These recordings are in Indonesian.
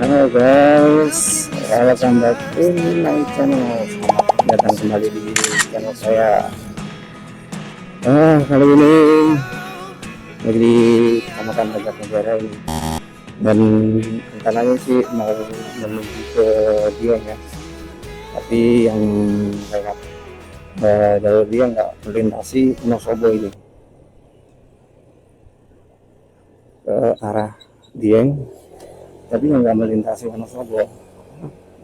Halo guys, welcome back in my channel. Selamat datang kembali di channel saya. Kali ini lagi di Kecamatan Banjarnegara ini, dan rencananya sih mau menuju ke Dieng ya. Tapi yang lewat jalur dia nggak melintasi Wonosobo ini ke arah Dieng, tapi yang nggak melintasi Wonosobo,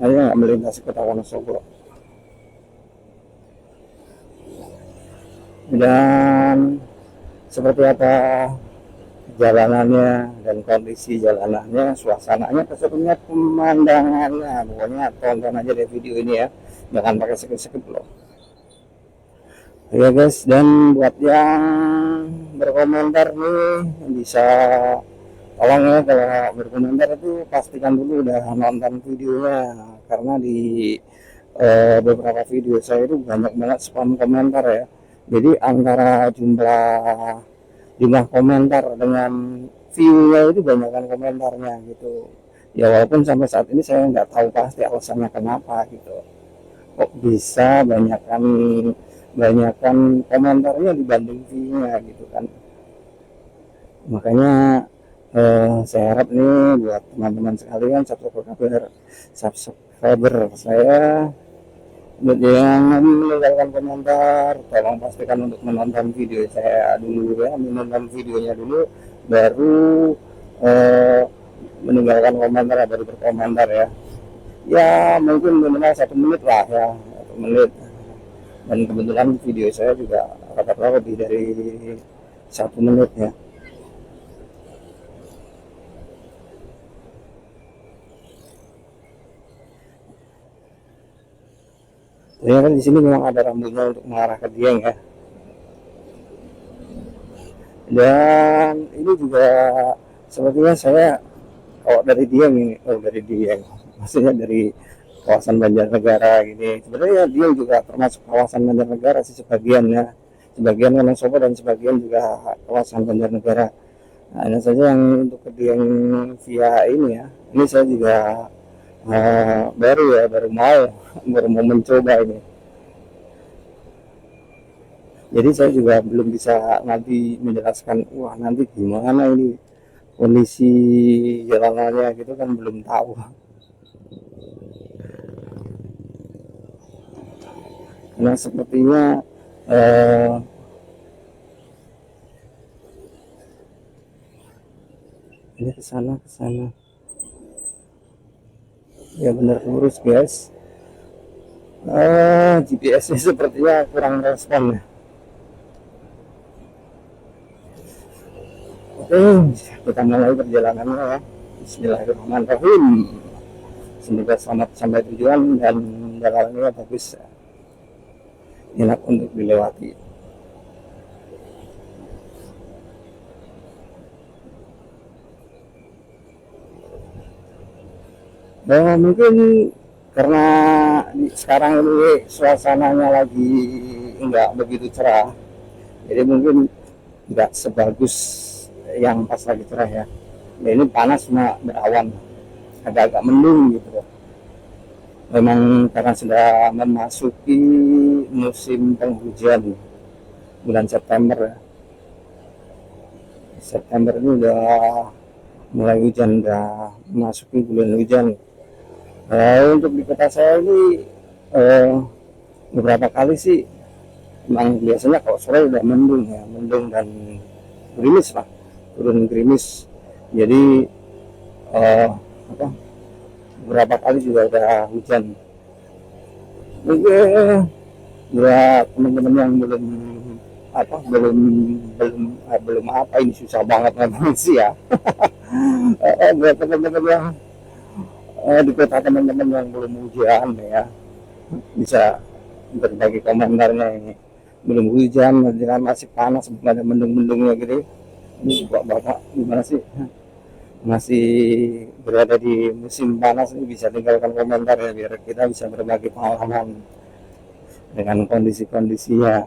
hanya nggak melintasi kota Wonosobo. Dan seperti apa jalanannya dan kondisi jalanannya, suasananya, keseruannya, pemandangannya, pokoknya tonton aja deh video ini ya, jangan pakai skip-skip loh ya guys. Dan buat yang berkomentar nih, bisa tolong ya, kalau berkomentar itu pastikan dulu udah nonton videonya, karena di beberapa video saya itu banyak banget spam komentar ya. Jadi antara jumlah komentar dengan view-nya itu banyakkan komentarnya gitu ya, walaupun sampai saat ini saya nggak tahu pasti alasannya kenapa gitu, kok bisa banyakkan komentarnya dibanding view-nya gitu kan. Makanya saya harap nih buat teman-teman sekalian, subscriber saya, buat yang meninggalkan komentar, tolong pastikan untuk menonton video saya dulu ya, menonton videonya dulu, baru meninggalkan komentar, baru berkomentar ya. Ya mungkin minimal 1 menit lah ya, 1 menit. Dan kebetulan video saya juga rata-rata lebih dari 1 menit ya. Jadi kan di sini memang ada rambunya untuk mengarah ke Dieng ya. Dan ini juga sepertinya saya, kalau dari Dieng ini, dari Dieng, maksudnya dari kawasan Banjarnegara gini. Sebenarnya Dieng juga termasuk kawasan Banjarnegara sih sebagiannya, sebagian Wonosobo dan sebagian juga kawasan Banjarnegara. Nah, hanya saja yang untuk ke Dieng via ini ya, ini saya juga baru mau mencoba ini. Jadi saya juga belum bisa nanti menjelaskan, wah nanti gimana ini kondisi jalanannya gitu kan, belum tahu. Nah sepertinya ini ke sana ya, benar lurus guys. GPS-nya sepertinya kurang respon ya. Oke, kita mulai perjalanannya ya. Bismillahirrahmanirrahim. Semoga selamat sampai tujuan dan jalanannya bagus, enak untuk dilewati. Mungkin karena sekarang ini suasananya lagi nggak begitu cerah, jadi mungkin nggak sebagus yang pas lagi cerah ya. Ini panas, cuma berawan, agak-agak mendung gitu. Memang karena sudah memasuki musim penghujan, bulan September ya. September ini udah mulai hujan, udah memasuki bulan hujan. Untuk di kota saya ini beberapa kali sih memang biasanya kalau sore udah mendung ya, mendung dan gerimis lah, turun gerimis. Jadi beberapa kali juga ada hujan. Mungkin buat teman-teman yang belum apa ini, susah banget ngomong sih ya. Buat teman-teman yang di kota, teman-teman yang belum hujan ya, bisa berbagi komentarnya. Ini belum hujan, masih panas, belum ada mendung-mendungnya gitu. Ini bapak gimana sih, masih berada di musim panas ini? Bisa tinggalkan komentar ya, biar kita bisa berbagi pengalaman dengan kondisi-kondisinya.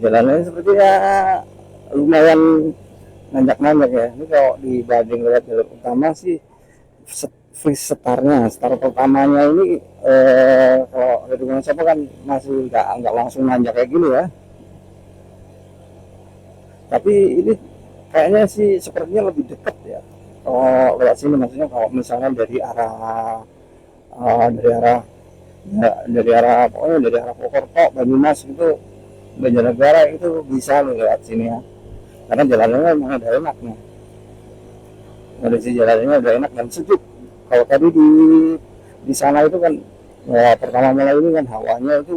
Jalannya sepertinya lumayan nanjak-nanjak ya. Ini kalau dibanding lewat jalur utama sih, free startnya, start pertamanya ini kalau dari siapa kan masih nggak langsung nanjak kayak gini ya. Tapi ini kayaknya sih sepertinya lebih dekat ya. Kalau lewat sini maksudnya kalau misalnya dari arah dari arah ya, dari arah Purwokerto, Banyumas itu, Banjarnegara itu bisa nih lewat sini ya. Karena jalannya memang ada enak nih. Kondisi jalannya udah enak dan sejuk. Kalau tadi di sana itu kan ya, pertama mulai ini kan hawanya itu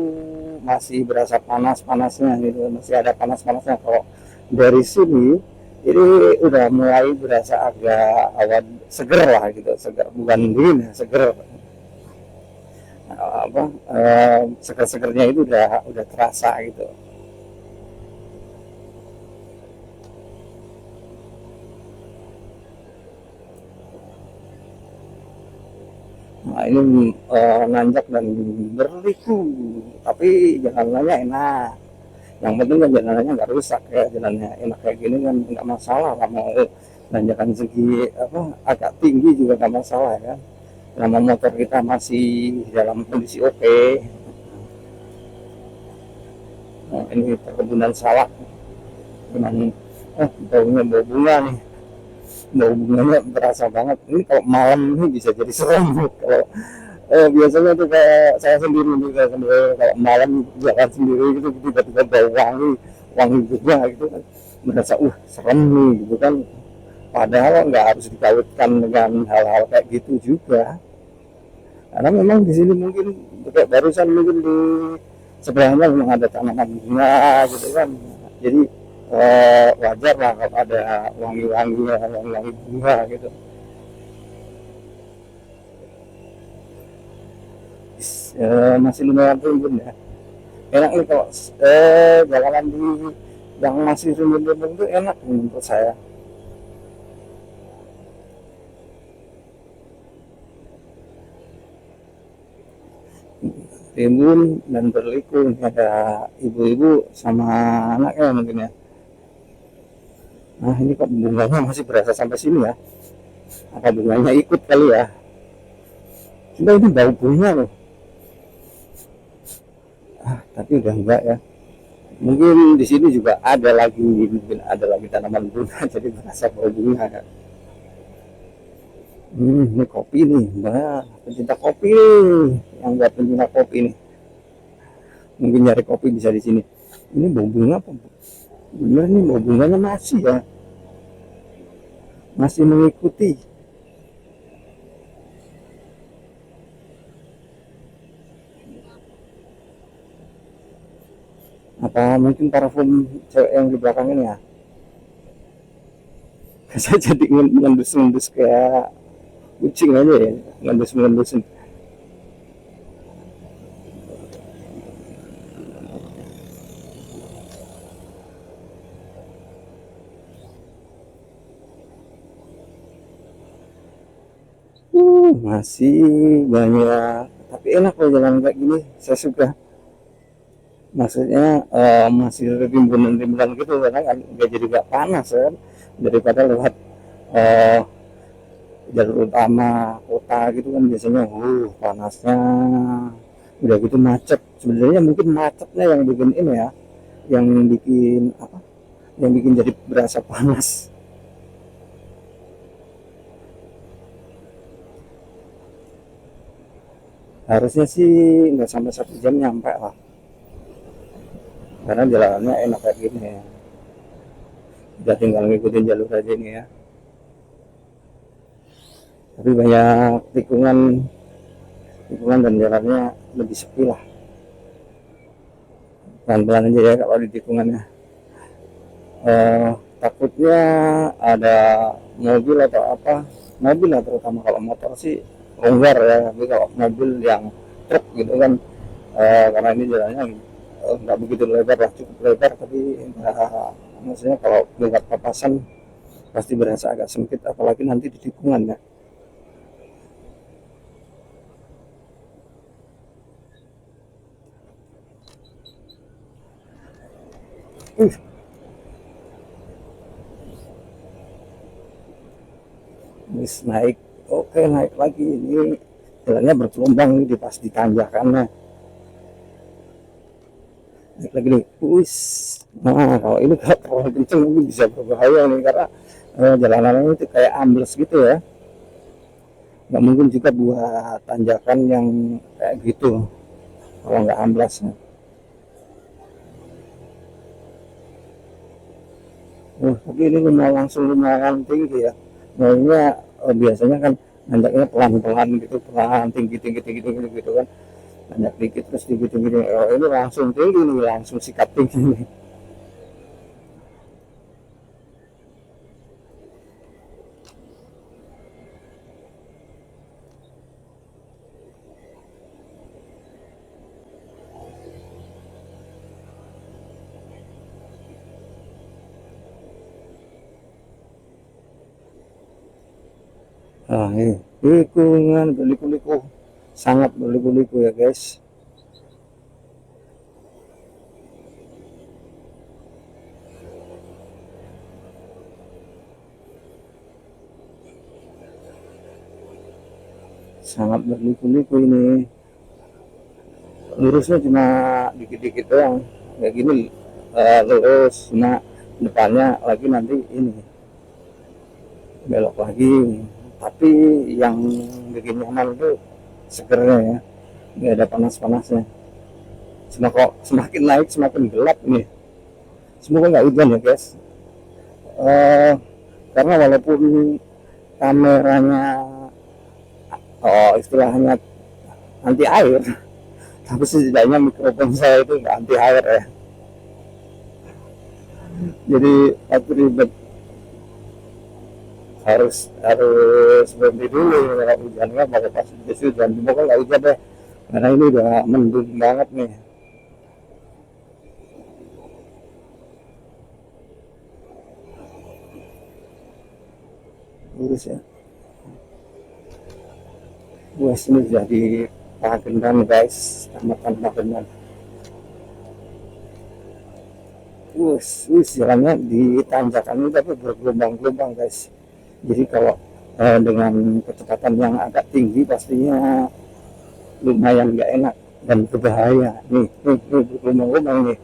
masih berasa panas-panasnya gitu, masih ada panas-panasnya. Kalau dari sini ini udah mulai berasa agak awan seger lah gitu, seger bukan dingin ya, seger. Apa seger-segernya itu udah terasa gitu. Nah, ini nanjak dan berliku, tapi jalanannya enak. Yang penting kan jalanannya nggak rusak ya, jalannya enak kayak gini kan nggak masalah lah. Mau nanjakan segi apa agak tinggi juga nggak masalah ya. Nama motor kita masih dalam kondisi oke. Nah, ini perkebunan salak, memang baunya bau bunga nih, bau bunganya berasa banget. Ini kalau malam ini bisa jadi serem kalau biasanya tuh kayak saya sendiri juga kalau malam jalan sendiri gitu tiba-tiba bau wangi, wangi bunga gitu kan, merasa serem nih gitu kan. Padahal nggak harus dikaitkan dengan hal-hal kayak gitu juga, karena memang di sini mungkin kayak barusan mungkin di sebelahnya memang ada tanaman bunga gitu kan. Jadi wajar lah kalau ada wangi-wangi wangi-wangi bunga gitu. Masih lumayan rimbun ya, enak nih kalau jalanan di yang masih rimbun-rimbun itu enak menurut saya. Rimbun dan berliku, ada ibu-ibu sama anaknya mungkin ya. Nah ini kok bunganya masih berasa sampai sini ya, apa bunganya ikut kali ya. Cuma ini bau bunga loh, tapi udah enggak ya. Mungkin di sini juga ada lagi, mungkin ada lagi tanaman bunga jadi berasa bau bunga ya. Ini kopi nih, mbak pencinta kopi nih, yang buat pencinta kopi nih mungkin nyari kopi bisa di sini. Ini bau bunga apa bener nih, bau bunganya masih ya, masih mengikuti. Apa mungkin parfum cewek yang di belakang ini ya. Saya jadi ngendus-ngendus kayak kucing aja ya, ngendus-ngendusin. Masih banyak, tapi enak loh jalan kayak gini, saya suka. Maksudnya masih rimbunan-rimbunan gitu karena kan nggak jadi nggak panas kan, daripada lewat eh, jalur utama kota gitu kan biasanya panasnya udah gitu macet. Sebenarnya mungkin macetnya yang bikin ini ya, yang bikin apa, yang bikin jadi berasa panas. Harusnya sih nggak sampai 1 jam nyampe lah, karena jalannya enak kayak gini ya. Udah tinggal ngikutin jalur aja ini ya. Tapi banyak tikungan, tikungan dan jalannya lebih sepi lah. Pelan-pelan aja ya kalau di tikungannya. Takutnya ada mobil atau apa, mobil lah terutama. Kalau motor sih longgar ya, tapi kalau mobil yang truk gitu kan, karena ini jalannya nggak begitu lebar lah, cukup lebar tapi maksudnya kalau lewat papasan pasti berasa agak sempit, apalagi nanti di tikungan ya. Terus naik, oke naik lagi, ini jalannya bergelombang nih di pas di tanjakannya, naik lagi nih, wis. Nah kalau ini kalau terlalu kenceng ini bisa berbahaya nih, karena jalanannya itu kayak ambles gitu ya, nggak mungkin juga buat tanjakan yang kayak gitu kalau nggak amblas ya. Tapi ini lumayan tinggi ya. Maunya biasanya kan nanjaknya pelan-pelan gitu, pelan tinggi tinggi tinggi tinggi gitu kan. Nanjak dikit terus tinggi tinggi. Oh, ini langsung tinggi nih, langsung sikat tinggi nih. Nah, ini lingkungan berliku-liku, sangat berliku-liku ya guys. Sangat berliku-liku ini. Lurusnya cuma dikit-dikit doang. Kayak gini lurus, cuma depannya lagi nanti ini belok lagi. Tapi yang bikin nyaman itu segernya ya, nggak ada panas-panasnya. Semakin naik semakin gelap nih. Semoga nggak hujan ya guys. eh, karena walaupun kameranya istilahnya anti air, tapi setidaknya mikrofon saya itu nggak anti air ya, jadi aku ribet, harus harus berhenti dulu kalau hujannya pakai pas hujan. Semoga nggak hujan deh, karena ini udah mendung banget nih. Lurus ya, wes ini jadi Pagendan guys, Kecamatan Pagendan. Wes jalannya di tanjakan ini tapi bergelombang-gelombang guys. Jadi kalau dengan kecepatan yang agak tinggi pastinya lumayan nggak enak dan berbahaya. Nih bergelombang-gelombang nih.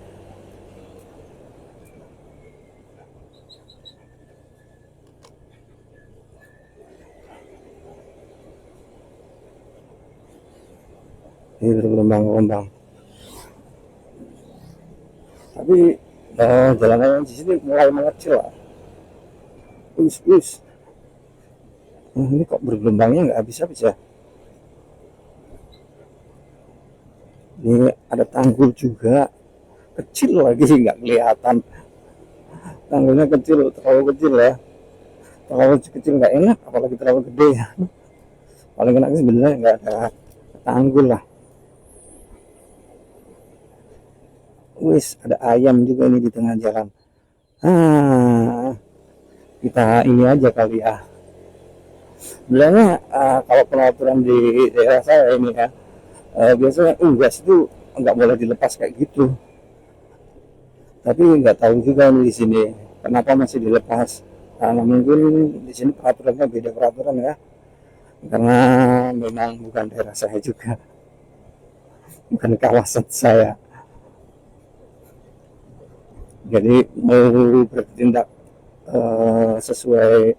Ini bergelombang-gelombang. Tapi jalannya di sini mulai mengecil lah. Us. Ini kok bergelombangnya nggak habis-habis ya. Ini ada tanggul juga, kecil lagi sih nggak kelihatan. Tanggulnya kecil, terlalu kecil ya. Terlalu kecil nggak enak, apalagi terlalu gede ya. Paling enak sih sebenarnya nggak ada tanggul lah. Wis ada ayam juga ini di tengah jalan. Ah, kita ini aja kali ya. Sebenarnya kalau pengaturan di daerah saya ini ya, biasanya unggas itu nggak boleh dilepas kayak gitu. Tapi nggak tahu juga nih di sini kenapa masih dilepas. Karena mungkin di sini peraturannya beda peraturan ya. Karena memang bukan daerah saya juga, bukan kawasan saya. Jadi mau bertindak sesuai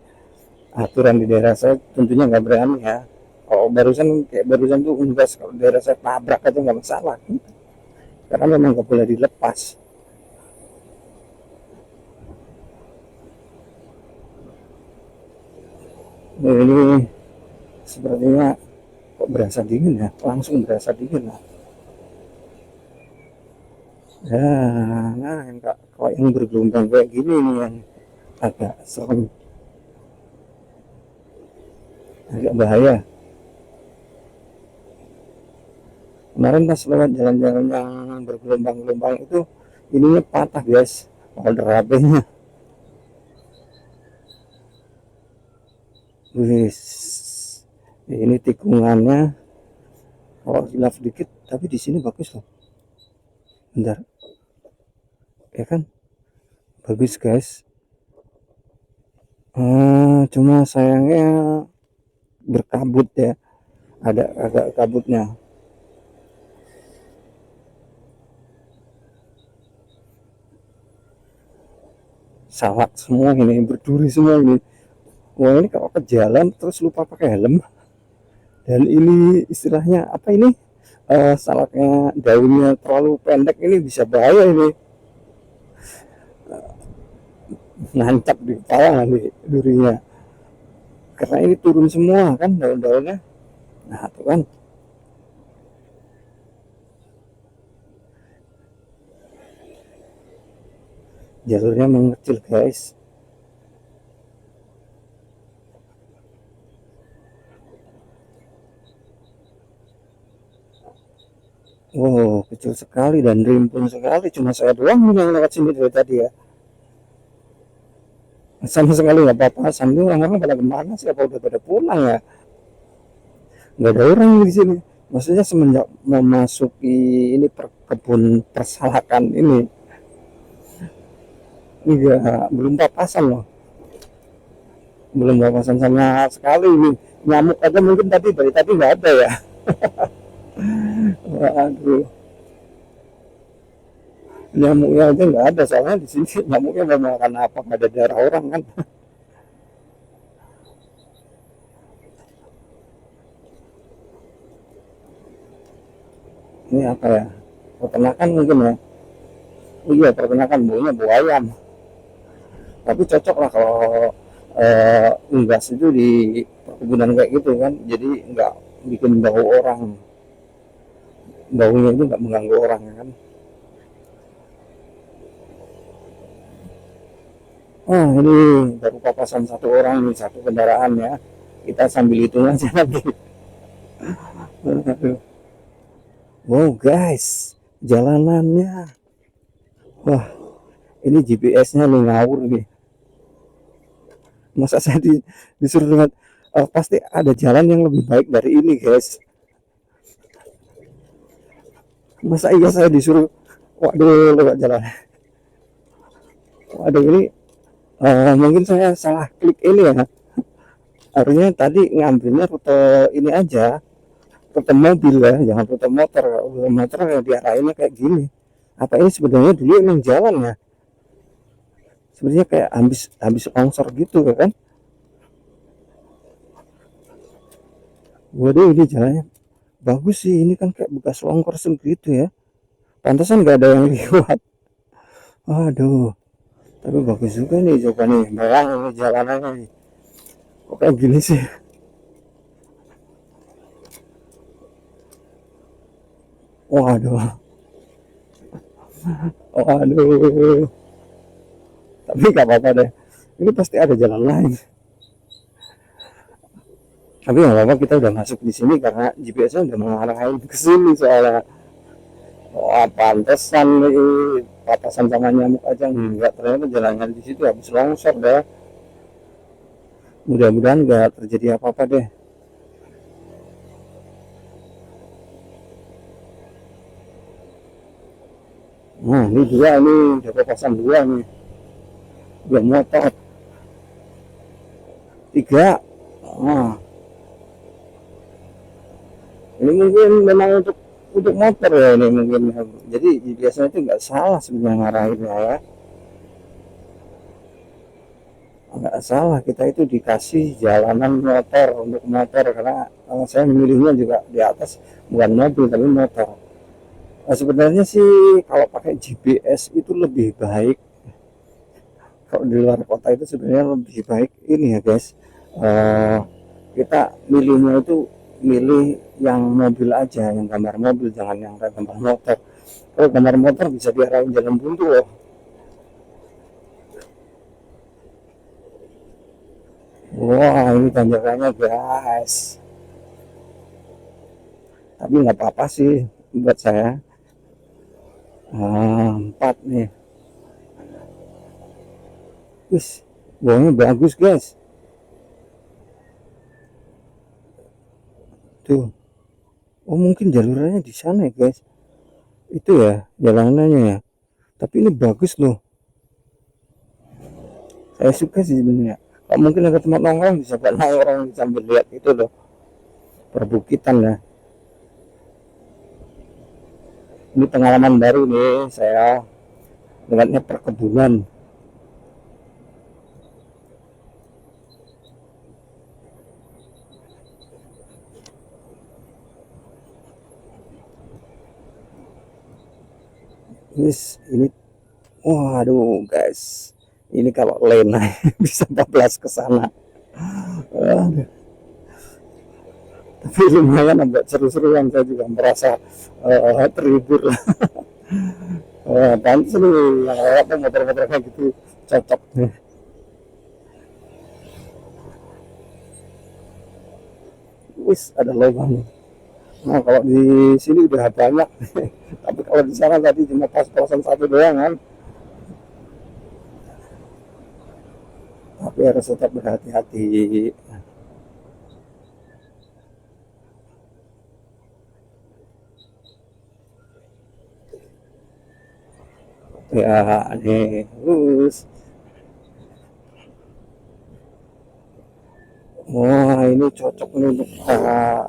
aturan di daerah saya tentunya nggak berani ya. Kalau barusan tuh unggas, kalau daerah saya tabrak aja nggak masalah, karena memang nggak boleh dilepas. Nah, ini sepertinya kok berasa dingin ya, langsung berasa dingin lah ya. Nah yang kalau yang bergelombang kayak gini nih yang agak serem, agak bahaya. Kemarin pas lewat jalan-jalan yang bergelombang-gelombang itu, ininya patah guys, holder HP-nya. Wis, ini tikungannya kalau hilaf dikit, tapi di sini bagus loh. Bentar, ya kan, bagus guys. Cuma sayangnya berkabut ya, ada agak kabutnya. Salak semua ini, berduri semua ini. Wah, ini kalau ke jalan terus lupa pakai helm, dan ini istilahnya apa ini, salaknya daunnya terlalu pendek, ini bisa bahaya ini, nancap di kepala nanti durinya, karena ini turun semua kan daun-daunnya. Nah tuh kan, jalurnya mengecil guys. Wow, kecil sekali dan rimbun sekali, cuma saya doang yang lewat sini dari tadi ya, sama sekali nggak apa-apa. Sambil orang-orang pada kemana sih, apa udah pada pulang ya, nggak ada orang di sini. Maksudnya semenjak memasuki ini kebun persalakan ini enggak, belum papasan loh, belum papasan sama sekali ini. Nyamuk aja mungkin tadi, dari tadi nggak ada ya. Waduh, nyamuknya aja nggak ada, soalnya di sini nyamuknya mau makan apa, nggak ada darah orang kan. Ini apa ya, peternakan mungkin ya. Oh iya, peternakan, baunya bau ayam, tapi cocok lah kalau unggas itu di perkebunan kayak gitu kan, jadi nggak bikin bau orang, baunya itu nggak mengganggu orang ya kan. Ini baru papasan satu orang nih, satu kendaraan ya, kita sambil hitung aja lagi. Wow guys, jalanannya, wah, ini GPS-nya nih ngawur nih. Masa saya disuruh lewat, pasti ada jalan yang lebih baik dari ini guys. Masa iya saya disuruh, waduh, lewat jalan, waduh ini, mungkin saya salah klik ini ya, harusnya tadi ngambilnya rute ini aja, rute mobil ya, jangan rute motor. Rute motor ya diarahinnya kayak gini. Apa ini sebenarnya dulu emang jalan ya, sebenarnya kayak habis habis longsor gitu ya kan. Waduh, ini jalannya bagus sih, ini kan kayak bekas longsor segitu ya, pantesan nggak ada yang lewat. Aduh, tapi bagus juga nih, coba nih bayang ini jalanannya nih, kok kayak gini sih. Waduh, waduh, tapi nggak apa-apa deh, ini pasti ada jalan lain. Tapi nggak apa-apa, kita udah masuk di sini karena GPS-nya udah mengarahin ke sini soalnya. Wah, pantesan nih papasan sama nyamuk aja enggak, ternyata jalannya di situ habis longsor deh. Mudah-mudahan nggak terjadi apa-apa deh. Nah, ini dua, ini udah papasan dua nih, dua motor, tiga. Nah, ini mungkin memang untuk motor ya ini mungkin. Jadi biasanya itu nggak salah sebenarnya ngarahinnya ya, nggak salah, kita itu dikasih jalanan motor untuk motor, karena saya memilihnya juga di atas, bukan mobil tapi motor. Nah, sebenarnya sih kalau pakai GPS itu lebih baik, kalau di luar kota itu sebenarnya lebih baik ini ya guys, eh, kita milihnya itu milih yang mobil aja, yang gambar mobil, jangan yang gambar motor. Kalau gambar motor bisa diarahin jalan buntu loh. Wah, ini tanjakannya guys, tapi nggak apa-apa sih buat saya. Empat nih, wis, bawahnya bagus guys, tuh. Oh mungkin jalurnya di sana ya guys, itu ya jalanannya ya, tapi ini bagus loh, saya suka sih sebenarnya. mungkin ada tempat nongkrong, bisa buat nongkrong sambil lihat itu loh, perbukitan ya. Ini pengalaman baru nih saya, dengannya perkebunan. Ini waduh guys, ini kalau lena bisa 14 ke sana. Aduh, tapi lumayan agak seru-seruan, saya juga merasa terhibur lah. Pantes nih yang lewat tuh motor-motor kayak gitu, cocok nih. Wis ada lubang. Nah kalau di sini udah banyak, tapi kalau di sana tadi cuma pas-pasan satu doang kan. Tapi harus tetap berhati-hati. Ya nih, terus. Wah ini cocok nih untuk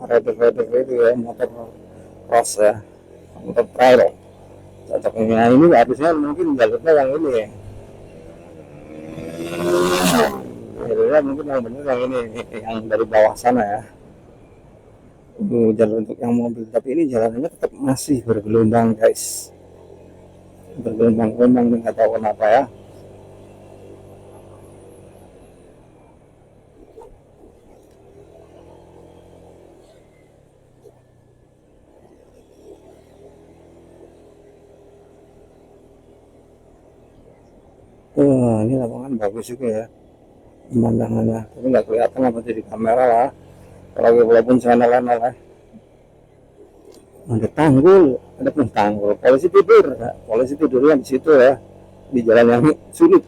rider-rider itu ya, motor cross ya, motor trail. Cocoknya ini harusnya mungkin jalurnya yang ini ya. Jalurnya mungkin yang benar yang ini, yang dari bawah sana ya. Jalur untuk yang mobil, tapi ini jalannya tetap masih bergelombang guys, bergelombang-gelombang nih, nggak tahu kenapa ya. Wah ini lapangan bagus juga ya pemandangannya, tapi nggak kelihatan apa di kamera lah. Kalau walaupun saya noleh-noleh, ada tanggul, ada pun tanggul. Polisi tidurnya di situ ya, di jalan yang sulit.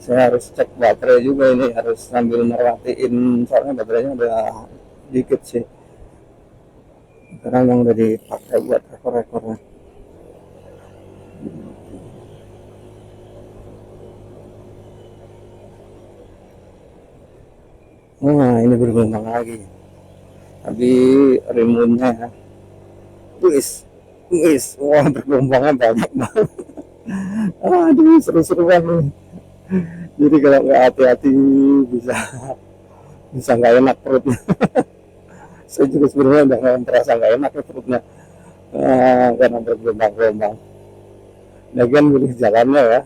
Saya harus cek baterai juga, ini harus sambil merhatiin soalnya baterainya udah dikit sih, karena memang udah dipakai buat rekor-rekornya. Wah ini bergelombang lagi, tapi rimunnya ya, wis wis, wah bergelombangnya banyak banget. Aduh seru-seruan nih, jadi kalau nggak hati-hati bisa bisa nggak enak perutnya. Saya juga sebenarnya udah nggak terasa nggak enak ya perutnya, karena bergelombang-gelombang. Lagian milih jalannya ya,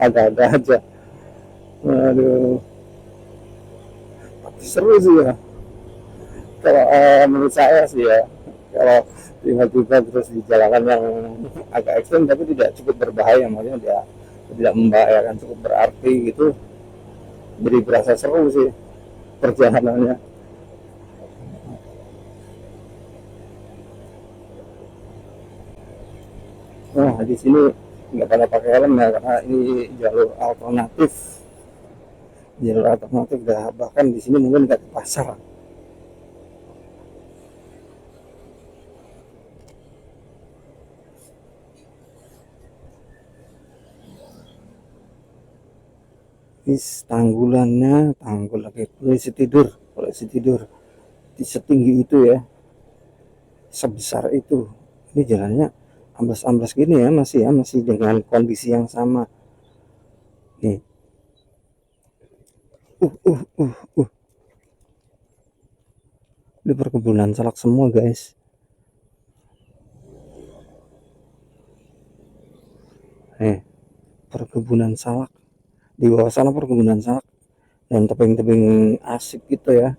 ada-ada aja. Aduh, seru sih ya. Kalau menurut saya sih ya, kalau tiba-tiba terus di jalanan yang agak ekstrem tapi tidak cukup berbahaya, maksudnya dia tidak membahayakan, cukup berarti gitu, jadi berasa seru sih perjalanannya. Nah di sini nggak pada pakai helm ya, karena ini jalur alternatif, dah, bahkan di sini mungkin nggak di pasar. Tanggulannya, tanggul lagi, polisi tidur di setinggi itu ya, sebesar itu. Ini jalannya amblas-amblas gini ya, masih dengan kondisi yang sama nih. uh uh uh uh di perkebunan salak semua guys. Perkebunan salak, di bawah sana perkebunan salak dan tebing-tebing asik gitu ya.